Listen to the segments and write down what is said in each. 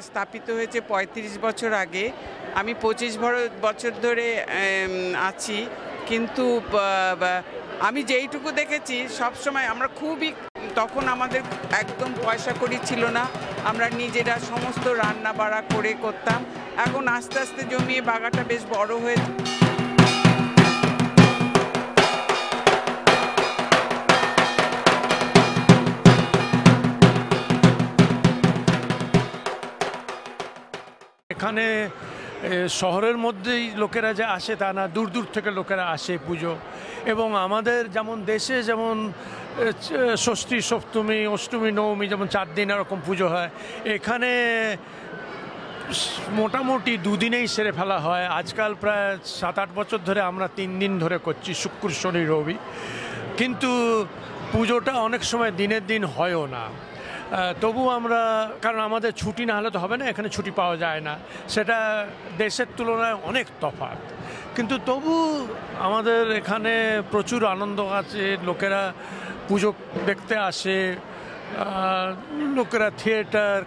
স্থাপিত হয়েছে ৩৫ বছর আগে। আমি ২৫ বছর ধরে আছি, কিন্তু আমি যেইটুকু দেখেছি সবসময় আমরা খুবই, তখন আমাদের একদম পয়সা কড়ি ছিল না, আমরা নিজেরা সমস্ত রান্না বাড়া করে করতাম। এখন আস্তে আস্তে জমিয়ে বাগাটা বেশ বড় হয়ে এখানে শহরের মধ্যেই লোকেরা যে আসে তা না, দূর দূর থেকে লোকেরা আসে পুজো। এবং আমাদের যেমন দেশে যেমন ষষ্ঠী, সপ্তমী, অষ্টমী, নবমী যেমন 4 দিন এরকম পুজো হয়, এখানে মোটামুটি 2 দিনেই সেরে ফেলা হয়। আজকাল প্রায় 7-8 বছর ধরে আমরা 3 দিন ধরে করছি, শুক্র, শনি, রবি। কিন্তু পুজোটা অনেক সময় দিনের দিন হয়ও না। তবু আমরা, কারণ আমাদের ছুটি না হলে তো হবে না, এখানে ছুটি পাওয়া যায় না, সেটা দেশের তুলনায় অনেক তফাৎ। কিন্তু তবু আমাদের এখানে প্রচুর আনন্দ আছে, লোকেরা পুজো দেখতে আসে, লোকেরা থিয়েটার,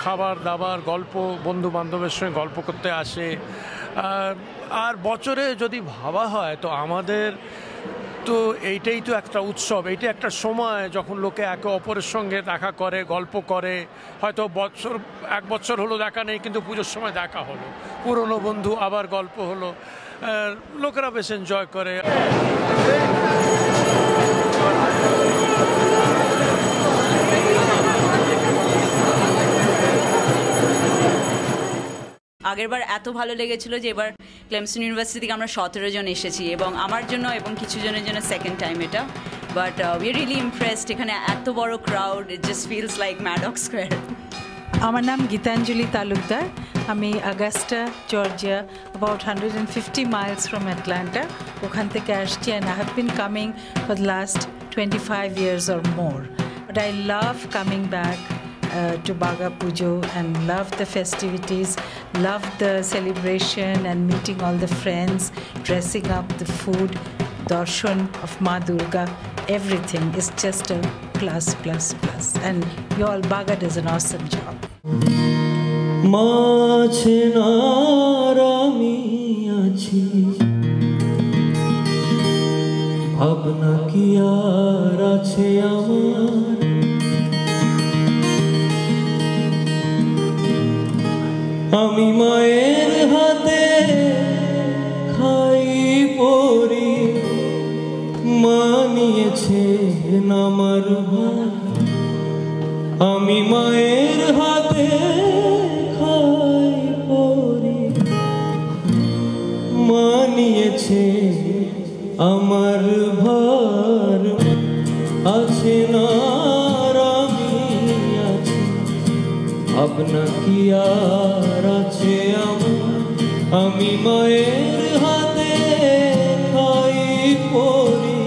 খাবার দাবার, গল্প, বন্ধু বান্ধবের সঙ্গে গল্প করতে আসে। আর বছরে যদি ভাবা হয় তো আমাদের তো এইটাই তো একটা উৎসব, এইটা একটা সময় যখন লোকে একে অপরের সঙ্গে দেখা করে, গল্প করে। হয়তো 1 বছর হলো দেখা নেই, কিন্তু পুজোর সময় দেখা হলো, পুরনো বন্ধু, আবার গল্প হলো, লোকেরা বেশ এনজয় করে। আগেরবার এত ভালো লেগেছিল যে এবার ক্লেমসন ইউনিভার্সিটি থেকে আমরা 17 জন এসেছি, এবং আমার জন্য এবং কিছু জনের জন্য সেকেন্ড টাইম এটা। But we are really impressed, এখানে এত বড় crowd, it just feels like Maddox square. আমার নাম গীতাঞ্জলি তালুকদার, আমি Augusta, Georgia, about 150 miles from Atlanta, ওখান থেকে আসছি, and I have been coming for the last 25 years or more. But I love coming back to Baga Pujo and love the festivities, love the celebration and meeting all the friends, dressing up, the food, darshan of Ma Durga, everything is just a plus. And you all, Baga does an awesome job. মাঝে নারামি আছি, ভাবনা কি আর আছে আমার, আমি মায়ের হাতে খাই পরি, মানিয়েছে আমার ভাই, আমি মায়ের হাতে খাই পরি, মানিয়েছে আমার ভার, আছে না আমি আছি, ভাবনা কি আর আছে আমার, আমি মায়ের হাতে খাই পরি,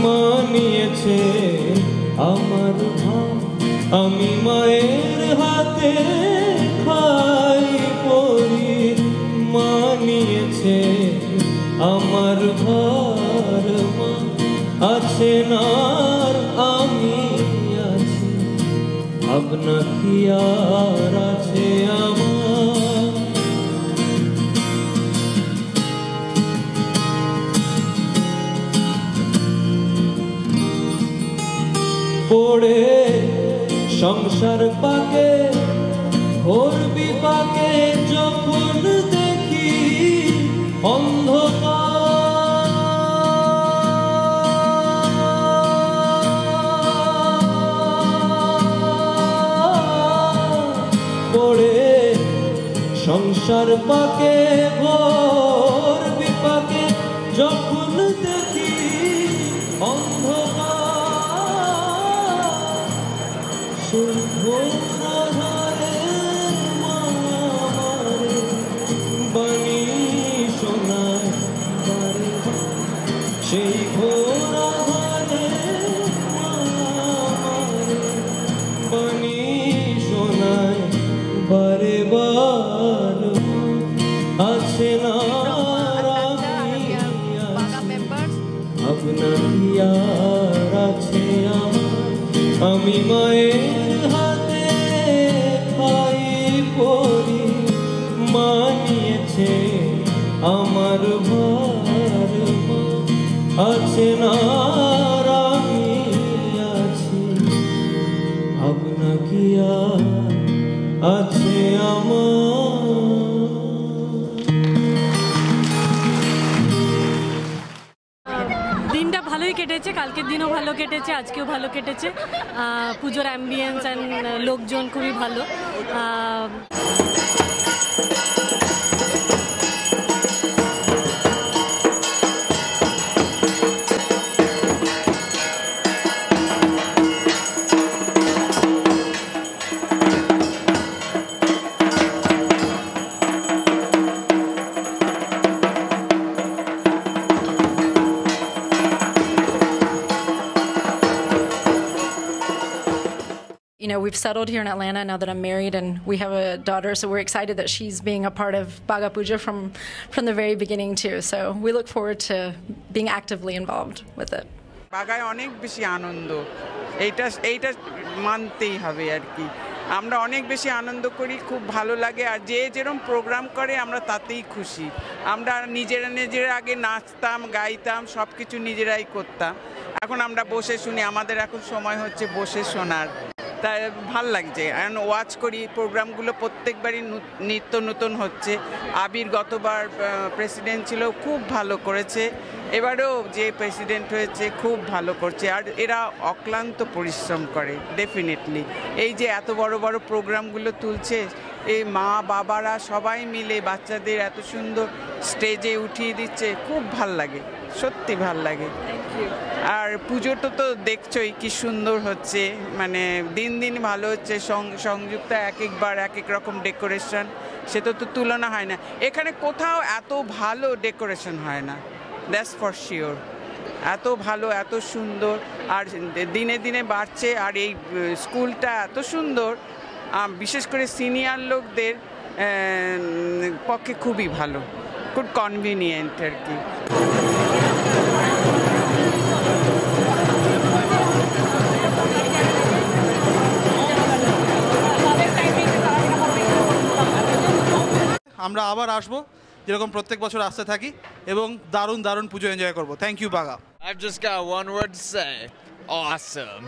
মানিয়েছে আমার ভার, আমি মায়ের হাতে খাই পরি, মানিয়েছে আমার ভার, আছে না আমি আছি, ভাবনা কি আর আছে আমার। পড়ে সংসার পাকে, ঘোর বিপাকে, যখন দেখি অন্ধকার, পড়ে সংসার পাকে, ঘোর বিপাকে, যখন দেখি অন্ধকার, সেই ঘোর আধারের মায়ারে বাণী শোনায় বারে, সেই ঘোর আধারের মায়ারে বাণী শোনায় বারে বার, আছে না ভাবনা কি আর আছে আমার, আমি মায়ের হাতে খাই আছে আমার ভার আছে না আমি আছি ভাবনা কি আর আছে আমার দিনটা ভালোই কেটেছে, কালকের দিনও ভালো কেটেছে, আজকেও ভালো কেটেছে। পুজোর অ্যাম্বিয়েন্স অ্যান্ড লোকজন খুবই ভালো। You know, we've settled here in Atlanta now that I'm married, and we have a daughter, so we're excited that she's being a part of Bhaga Puja from the very beginning too. So we look forward to being actively involved with it. বাগায় অনেক বেশি আনন্দ, এইটা মানতেই হবে আর কি। আমরা অনেক বেশি আনন্দ করি, খুব ভালো লাগে, আর যে যেরকম প্রোগ্রাম করে আমরা তাতেই খুশি। আমরা নিজেরা আগে নাচতাম, গাইতাম, সব কিছু নিজেরাই করতাম। এখন আমরা বসে শুনি, আমাদের এখন সময় হচ্ছে বসে শোনার। তাই ভাল লাগছে, এখন ওয়াচ করি প্রোগ্রামগুলো, প্রত্যেকবারই নিত্য নতুন হচ্ছে। আবির গতবার প্রেসিডেন্ট ছিল, খুব ভালো করেছে, এবারেও যে প্রেসিডেন্ট হয়েছে খুব ভালো করছে, আর এরা অক্লান্ত পরিশ্রম করে ডেফিনেটলি। এই যে এত বড় বড় প্রোগ্রামগুলো তুলছে, এই মা বাবারা সবাই মিলে বাচ্চাদের এত সুন্দর স্টেজে উঠিয়ে দিচ্ছে, খুব ভাল লাগে, সত্যি ভাল লাগে। আর পুজোটা তো দেখছোই কি সুন্দর হচ্ছে, মানে দিন দিন ভালো হচ্ছে। সংযুক্তা এক একবার এক এক রকম ডেকোরেশন, সেটা তো তুলনা হয় না। এখানে কোথাও এত ভালো ডেকোরেশন হয় না, দ্যাটস ফর শিওর। এত ভালো, এত সুন্দর, আর দিনে দিনে বাড়ছে। আর এই স্কুলটা এত সুন্দর, বিশেষ করে সিনিয়র লোকদের পক্ষে খুবই ভালো, খুব কনভিনিয়েন্ট আর কি। আমরা আবার আসবো, যেরকম প্রত্যেক বছর আসতে থাকি, এবং দারুণ দারুণ পুজো এনজয় করবো। থ্যাংক ইউ বাগা। I've just got one word to say: awesome.